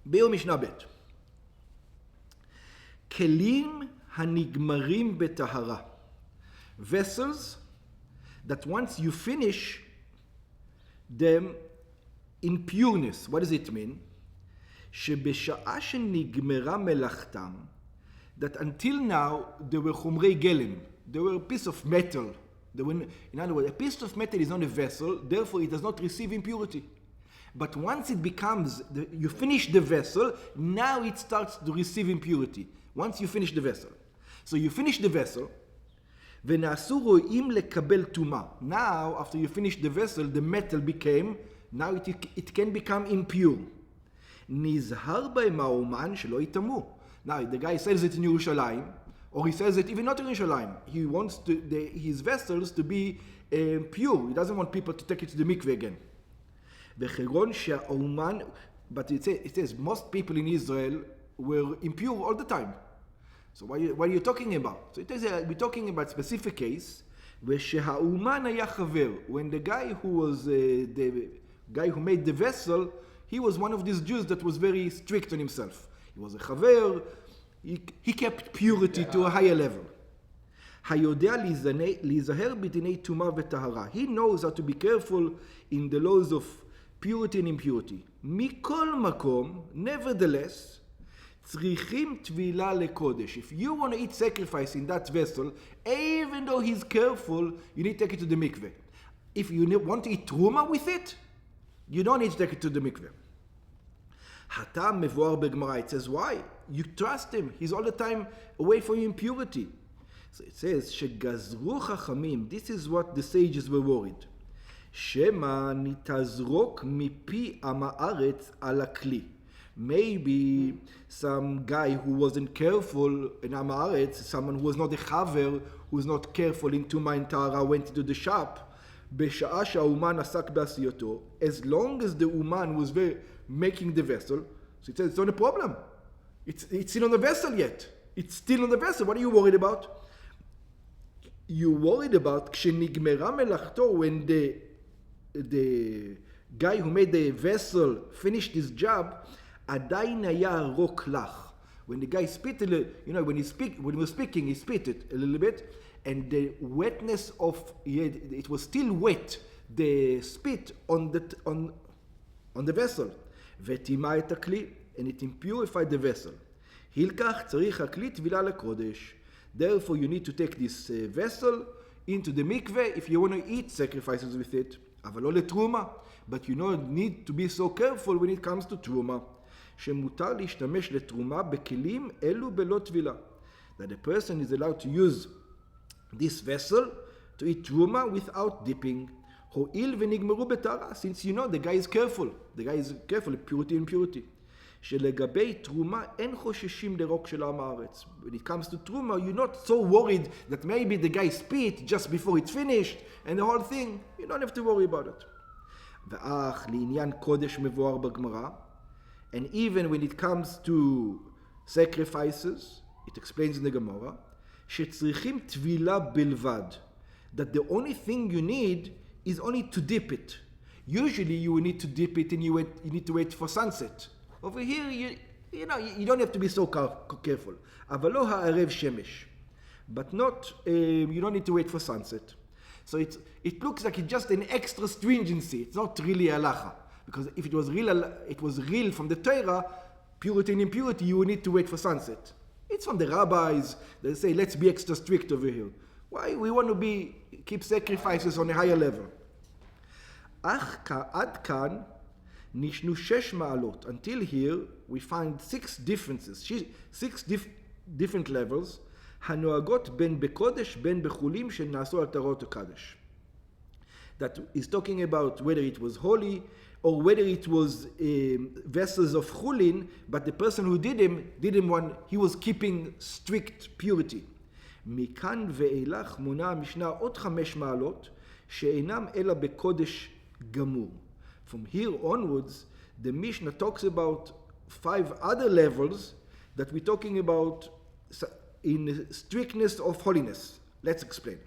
ביום משנה ב' כלים הנגמרים בטהרה. Vessels that once you finish them in pureness. What does it mean? שבשעה שנגמרה מלאכתם, that until now they were חומרי גלם. They were a piece of metal. In other words, a piece of metal is not a vessel, therefore it does not receive impurity. But once it becomes, you finish the vessel, now it starts to receive impurity. Once you finish the vessel. So you finish the vessel, ונעשו רואים לקבל טומאה. Now, after you finish the vessel, the metal became, now it can become impure. נזהר בהם האומן שלא יטמאו. Now, the guy sells it in Yerushalayim, or he sells it even not in Yerushalayim. He wants his vessels to be pure. He doesn't want people to take it to the mikveh again. וחירון שהאומן, but it says most people in Israel were impure all the time. So what are you talking about? So it says we're talking about a specific case where שהאומן היה חבר, when the guy who was the guy who made the vessel, he was one of these Jews that was very strict on himself. He was a חבר, he kept purity to a higher level. היודע להיזהר בדיני טומאה וטהרה. He knows how to be careful in the laws of purity and impurity. מכל מקום, nevertheless, צריכים טבילה לקודש. If you want to eat sacrifice in that vessel, even though he's careful, you need to take it to the mikveh. If you want to eat truma with it, you don't need to take it to the mikveh. הטעם מבואר בגמרא. It says, why? You trust him. He's all the time away from impurity. So it says, שגזרו חכמים. This is what the sages were worried. שמא נתזרוק מפי עם הארץ על הכלי. Maybe some guy who wasn't careful in Am Haaretz, someone who was not a chaver, who was not careful in Tumah and Tahara, went to the shop, בשעה שהאומן עסק בעשייתו, as long as the Uman was making the vessel, so it says it's not a problem. It's still on the vessel yet. It's still on the vessel. What are you worried about? You worried about כשנגמרה מלאכתו, when the guy who made the vessel finished his job, עדיין היה רוק לך. When the guy spit a little, when he was speaking, he spit it a little bit, and the wetness of it was still wet, the spit on the vessel. וטימא את הכלי, and it impurified the vessel. הילקח צריך הכלי טבילה לקודש. Therefore you need to take this vessel into the mikveh if you want to eat sacrifices with it. אבל לא לתרומה. But you need to be so careful when it comes to truma. שמותר להשתמש לתרומה בכלים אלו בלא טבילה. That the person is allowed to use this vessel to eat truma without dipping. הואיל ונגמרו בטהרה, since the guy is careful. The guy is careful, purity and purity. שלגבי תרומה אין חוששים לרוק של עם הארץ. When it comes to truma, you're not so worried that maybe the guy spit just before it's finished, and the whole thing, you don't have to worry about it. ואך לעניין קודש מבואר בגמרא, and even when it comes to sacrifices, it explains in the Gemara, שצריכים טבילה בלבד. That the only thing you need is only to dip it. Usually you will need to dip it and you need to wait for sunset. Over here, you don't have to be so careful. אבל לא הערב שמש. But not, you don't need to wait for sunset. So it looks like it's just an extra stringency. It's not really halacha. Because if it was real from the Torah, purity and impurity, you would need to wait for sunset. It's from the rabbis. They say, let's be extra strict over here. Why? We want to keep sacrifices on a higher level. אך עד כאן נשנו 6 מעלות. Until here, we find 6 differences, 6 different levels, הנוהגות בין בקודש, בין בחולים, שנעשו על טהרות הקודש. That is talking about whether it was holy, or whether it was vessels of chulin, but the person who did him one, he was keeping strict purity. מכאן ואילך מונה המשנה עוד 5 מעלות, שאינם אלא בקודש גמור. From here onwards, the Mishnah talks about 5 other levels that we're talking about in strictness of holiness. Let's explain.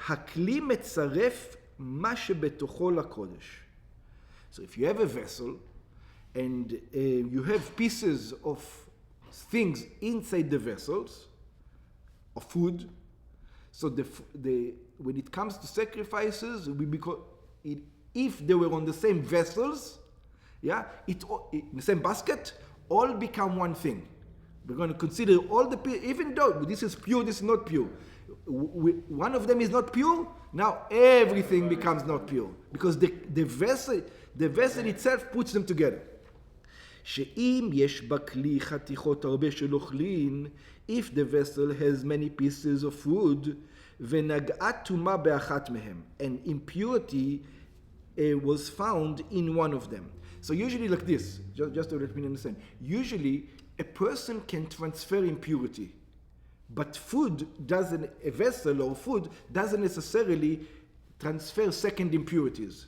הכלי מצרף מה שבתוכו לקודש. So if you have a vessel, and you have pieces of things inside the vessels of food. So when it comes to sacrifices, if they were on the same vessels, in the same basket, all become one thing. We're going to consider all the even though this is pure, this is not pure. One of them is not pure. Now everything becomes not pure because the vessel itself puts them together. שאם יש בכלי חתיכות הרבה של אוכלין, if the vessel has many pieces of food, ונגעה טומאה באחת מהם, and impurity was found in one of them. So usually like this, just to let me understand, usually a person can transfer impurity, but a vessel or food doesn't necessarily transfer second impurities.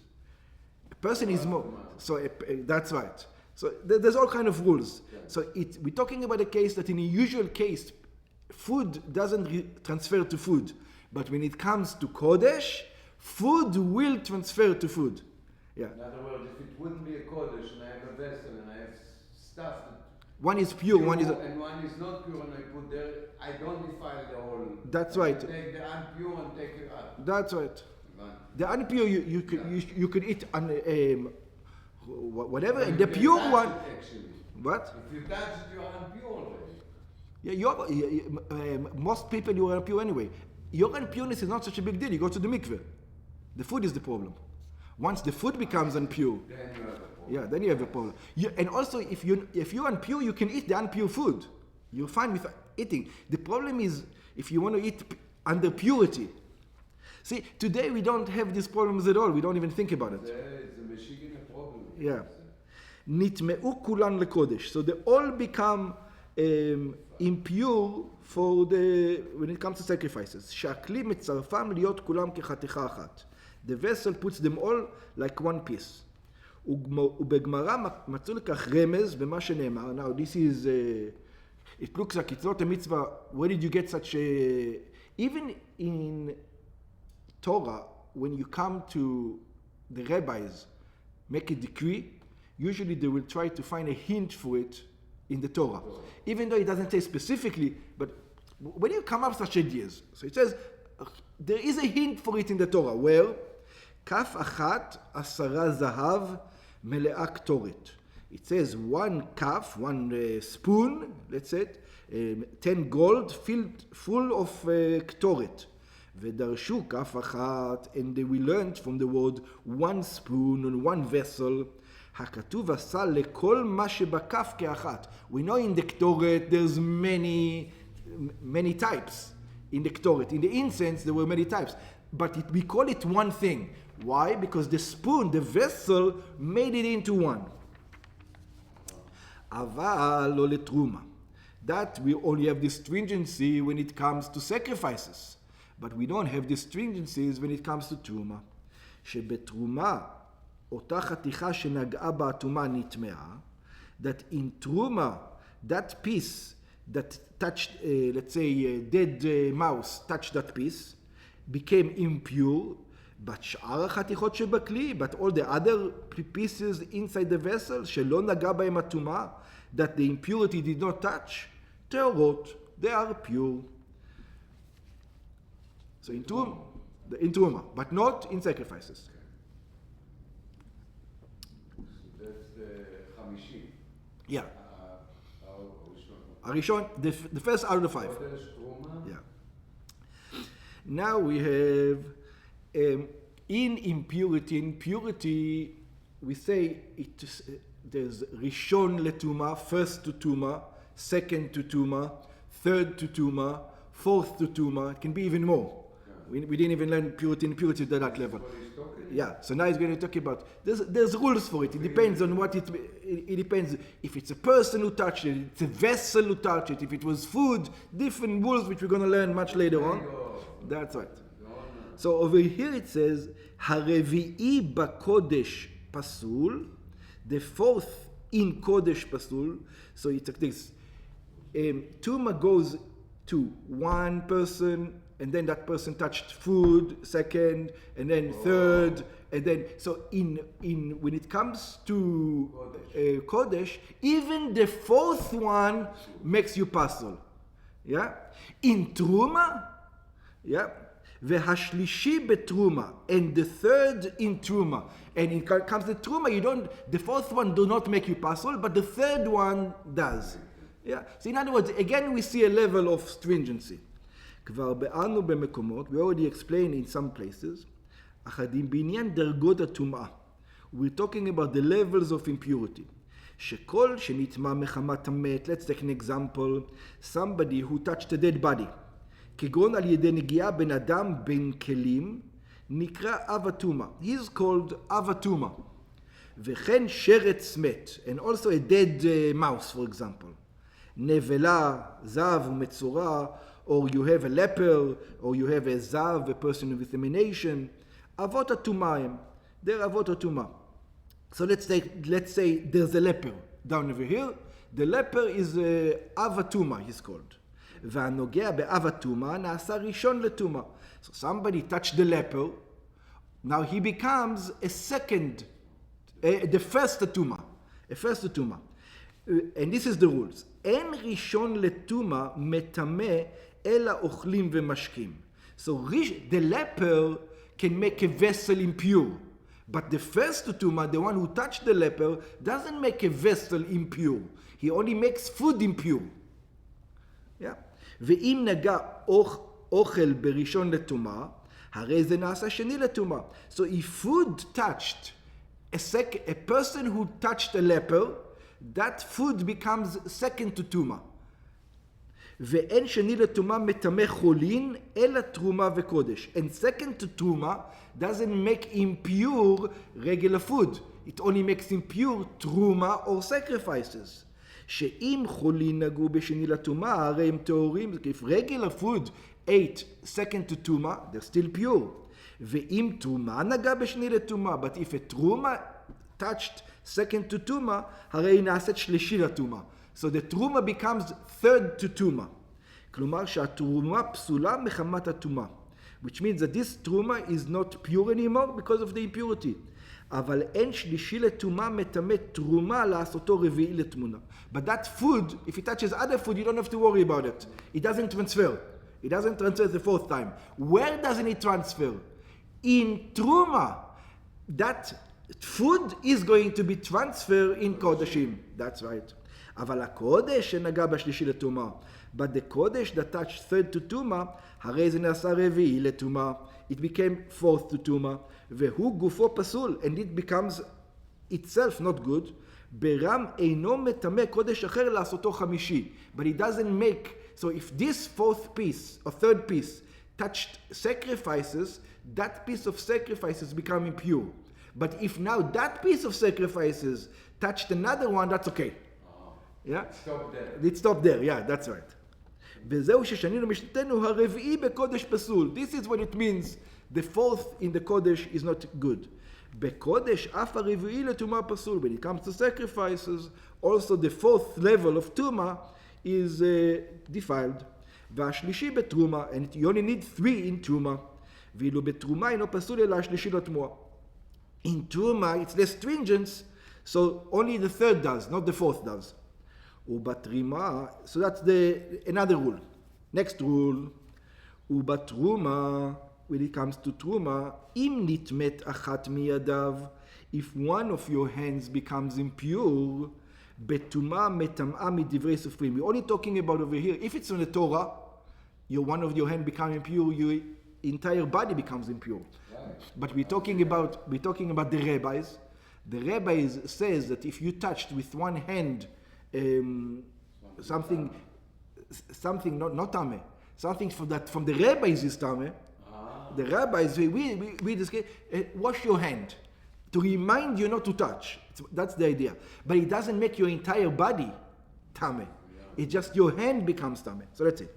A person is more, so that's right. So there's all kind of rules. So we're talking about a case that in a usual case, food doesn't transfer to food. But when it comes to Kodesh, food will transfer to food. Yeah. In other words, if it wouldn't be a Kodesh and I have a vessel and I have stuff that one is pure, one is... And one is not pure and I put there, I don't defile the whole... That's right. I take the unpure and take it out. That's right. The unpure you could eat whatever, and the pure one... Actually. What? If you touch it, you are unpure already. Yeah, most people you are impure anyway. Your unpureness is not such a big deal. You go to the mikveh. The food is the problem. Once the food becomes impure, then you have a problem. Yeah, then you have a problem. And also, if you're impure, you can eat the impure food. You're fine with eating. The problem is if you want to eat under purity. See, today we don't have these problems at all. We don't even think about it. It's a Michigan problem. Yeah. Nitmeu kulan lekodesh. So they all become impure when it comes to sacrifices. Shakli mitzarfam liot kulam kechaticha achat. The vessel puts them all like one piece. ובגמרא מצאו לכך רמז במה שנאמר. Now this is, it looks like it's not a mitzvah. Where did you get such a... Even in Torah, when you come to the rabbis make a decree, usually they will try to find a hint for it in the Torah. Even though it doesn't say specifically, but when you come up with such ideas, so it says, there is a hint for it in the Torah, where כף אחת 10 זהב מלאה קטורת. It says one cup, one spoon, let's say, 10 gold filled full of קטורת. ודרשו כף אחת, and we learned from the word one spoon and one vessel. הכתוב עשה לכל מה שבכף כאחת. We know in the קטורת there's many types in the קטורת. In the incense there were many types. But we call it one thing. Why? Because the spoon, the vessel, made it into one. אבל לא לתרומה. That we only have this stringency when it comes to sacrifices. But we don't have these stringencies when it comes to תרומה. שבתרומה, אותה חתיכה שנגעה בה התרומה נטמעה, that in תרומה, that piece that touched, let's say, a dead mouse touched that piece, became impure, but שאר החתיכות שבכלי, but all the other pieces inside the vessel, שלא נגע בהם הטומאה, that the impurity did not touch, טהורות, they are pure. So in Truma, but not in sacrifices. So that's the Chamishi. Yeah. Arishon, the first out of the 5. Yeah. Now we have in impurity, we say there's Rishon letuma, first to Tuma, second to Tuma, third to Tuma, fourth to Tuma. It can be even more. Yeah. We didn't even learn purity to that level. Yeah, so now he's going to talk about, there's rules for it. It depends on what it depends. If it's a person who touched it, it's a vessel who touched it. If it was food, different rules which we're going to learn much later on. That's right. So over here it says, Harevi'i bakodesh pasul, the fourth in kodesh pasul. So it's like this. Tuma goes to one person, and then that person touched food, second, and then third, And then, so when it comes to Kodesh, even the fourth one makes you puzzle. Yeah? In Truma, yeah? V'hashlishi betruma, and the third in Truma. And it comes to Truma, the fourth one do not make you puzzle, but the third one does. Yeah? So in other words, again we see a level of stringency. כבר באנו במקומות, we already explained in some places, אחדים בעניין דרגות הטומאה. We're talking about the levels of impurity. שכל שנטמא מחמת המת, let's take an example, somebody who touched a dead body, כגון על ידי נגיעה בן אדם בין כלים, נקרא אב הטומאה. He's called אב הטומאה. וכן שרץ מת, and also a dead mouse, for example. נבלה, זב ומצורע, or you have a leper, or you have a zav, a person with emanation, avot hatumayim. They're avot hatuma. So let's say there's a leper down over here. The leper is av hatuma, he's called. והנוגע באב הטומאה נעשה ראשון לטומאה. So somebody touched the leper, now he becomes a second, the first טומאה, a first טומאה. And this is the rules. אין ראשון לטומאה מטמא אלא אוכלים ומשקים. So the leper can make a vessel impure. But the first tumah, the one who touched the leper, doesn't make a vessel impure. He only makes food impure. Yeah? ואם נגע אוכל בראשון לטומאה, הרי זה נעשה שני לטומאה. So if food touched a person who touched a leper, that food becomes second to tumah. ואין שני לטומאה מטמא חולין, אלא תרומה וקודש. And second to tuma doesn't make impure regular food. It only makes impure תרומה or sacrifices. שאם חולין נגעו בשני לטומאה, הרי הם טהורים. If regular food ate second to tuma, they're still pure. ואם תרומה נגע בשני לטומאה, but if a תרומה touched second to tuma, הרי היא נעשית שלישי לטומאה. So the truma becomes third to tuma. כלומר שהתרומה פסולה מחמת התומה. Which means that this truma is not pure anymore because of the impurity. אבל אין שלישי לתומה מטמא תרומה לעשותו רביעי לתמונה. But that food, if it touches other food, you don't have to worry about it. It doesn't transfer. It doesn't transfer the fourth time. Where doesn't it transfer? In truma. That food is going to be transferred in kodeshim. That's right. אבל הקודש שנגע בשלישי לטומאה, but the קודש that touched third to טומאה, הרי זה נעשה רביעי לטומאה. It became fourth to טומאה, והוא גופו פסול, and it becomes itself not good. ברם אינו מטמא קודש אחר לעשותו חמישי, but it doesn't make, so if this fourth piece, or third piece, touched sacrifices, that piece of sacrifices become impure. But if now that piece of sacrifices touched another one, that's okay. Yeah? It stopped there, yeah, that's right. וזהו ששנינו משנתנו הרביעי בקודש פסול. This is what it means, the fourth in the קודש is not good. בקודש אף הרביעי לטומאה פסול. When it comes to sacrifices, also the fourth level of טומאה is defiled. והשלישי בתרומה, and you only need 3 in תרומה. ואילו בתרומה אינו פסול אלא השלישי לתמוה. In תרומה it's less stringent, so only the third does, not the fourth does. ובתרימה, so that's another rule. Next rule, ובתרומה, when it comes to תרומה, אם נטמאת אחת מידיו, if one of your hands becomes impure, בתרומה מטמאה מדברי סופרים. We're only talking about over here. If it's on the Torah, one of your hand becomes impure, your entire body becomes impure. But we're talking about the rabbis. The rabbis says that if you touched with one hand something not tame, something from the rabbis is tame. The rabbis we discuss, wash your hand to remind you not to touch. That's the idea. But it doesn't make your entire body tame. It's just your hand becomes tame. So that's it.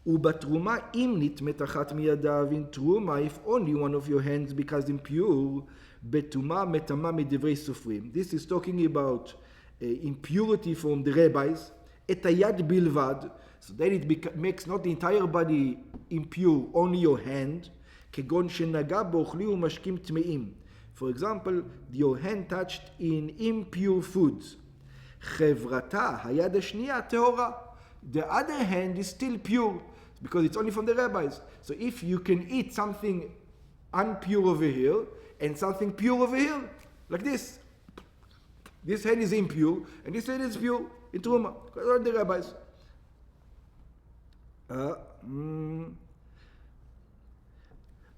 ובתרומה אם נטמאת אחת מידיו, in תרומה, if only one of your hands becomes impure, בתרומה מטמאה מדברי סופרים. This is talking about impurity from the rabbis, את היד בלבד, so then it makes not the entire body impure, only your hand, כגון שנגע באוכלי ומשקים טמאים. For example, your hand touched in impure foods. חברתה, היד השנייה, טהורה. The other hand is still pure, because it's only from the rabbis. So if you can eat something unpure over here, and something pure over here, like this. This hand is impure, and this hand is pure, in Truma, because all the rabbis.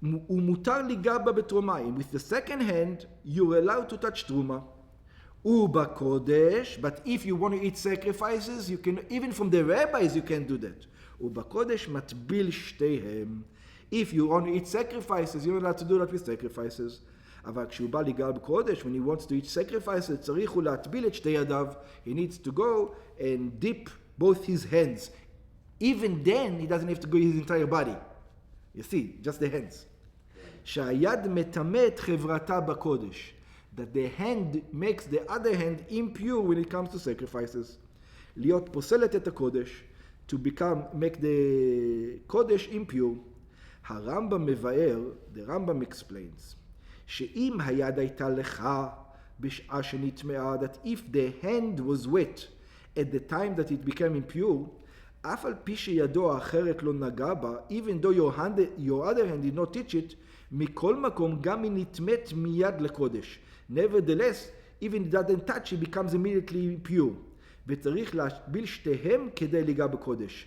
ומותר ליגע בה בתרומה. With the second hand, you're allowed to touch Truma. ובקודש, but if you want to eat sacrifices, you can, even from the rabbis, you can do that. ובקודש מטביל שתיהם. If you want to eat sacrifices, you're allowed to do that with sacrifices. אבל כשהוא בא ליגע בקודש, when he wants to eat sacrifices, צריך הוא להטביל את שתי ידיו. He needs to go and dip both his hands. Even then, he doesn't have to go his entire body. You see, just the hands. שהיד מטמא את חברתה בקודש. That the hand makes the other hand impure when it comes to sacrifices. להיות פוסלת את הקודש. To make the קודש impure. הרמב"ם מבאר, the Rambam explains, שאם היד הייתה לך בשעה שנטמעה, that if the hand was wet at the time that it became impure, אף על פי שידו האחרת לא נגע בה, even though your other hand did not touch it, מכל מקום גם היא נטמאת מיד לקודש. Nevertheless, even if it doesn't touch, it becomes immediately pure. וצריך להטביל שתיהם כדי ליגע בקודש.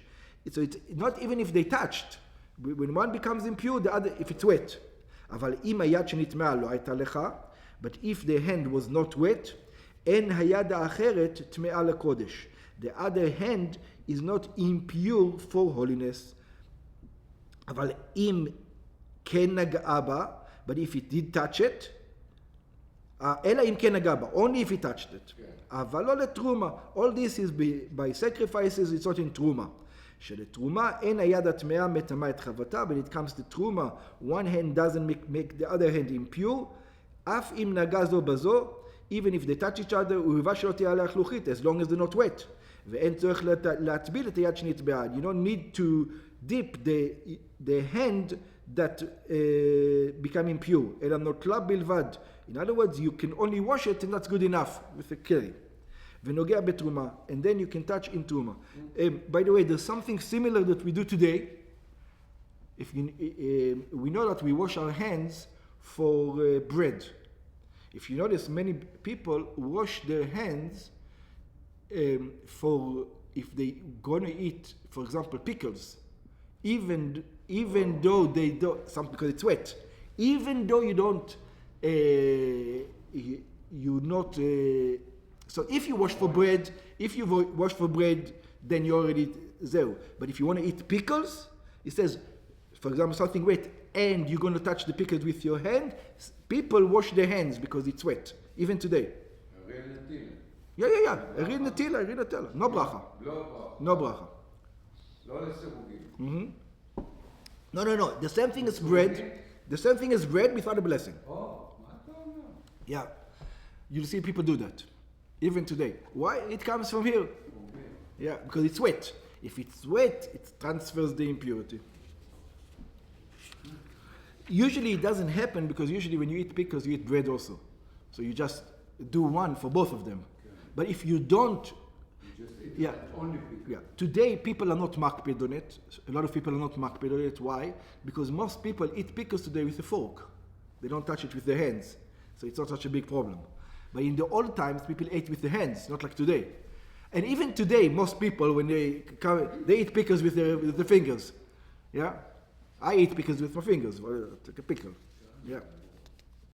So it's not even if they touched. When one becomes impure, the other, if it's wet. אבל אם היד שנטמעה לא הייתה לך, but if the hand was not wet, אין היד האחרת טמאה לקודש. The other hand is not impure for holiness. אבל אם כן נגעה בה, but if it did touch it, אלא אם כן נגע בה, only if he touched it. אבל לא לתרומה. All this is by sacrifices, it's not in תרומה. שלתרומה אין היד הטמאה מטמאה את חבטה, but it comes to תרומה, one hand doesn't make the other hand impure, אף אם נגע זו בזו, even if they touch each other, ובלבד שלא תהיה עליה חלוכית, as long as they're not wet. ואין צורך להטביל את היד שנטבעה. You don't need to dip the hand that become impure, אלא נוטלה בלבד. In other words, you can only wash it and that's good enough with a clay. ונוגע בתרומה, and then you can touch in תרומה. By the way, there's something similar that we do today. If we know that we wash our hands for bread. If you notice, many people wash their hands for if they gonna eat, for example, pickles, even though they don't, because it's wet, even though you don't, you not. So if you wash for bread, then you already zero. But if you want to eat pickles, it says, for example, something wet, and you're going to touch the pickles with your hand, people wash their hands because it's wet, even today. Yeah. Erin Natila. No bracha. No bracha. No. The same thing as bread. The same thing as bread without a blessing. Yeah. You'll see people do that. Even today. Why? It comes from here. Yeah, because it's wet. If it's wet, it transfers the impurity. Usually it doesn't happen because usually when you eat pickles, you eat bread also. So you just do one for both of them. But if you don't, only pickles. Yeah. Today people are not makpid on it. A lot of people are not makpid on it. Why? Because most people eat pickles today with a fork. They don't touch it with their hands. So it's not such a big problem. But in the old times, people ate with their hands, not like today. And even today, most people, when they eat pickles with their fingers. Yeah? I eat pickles with my fingers. Take a pickle. Yeah.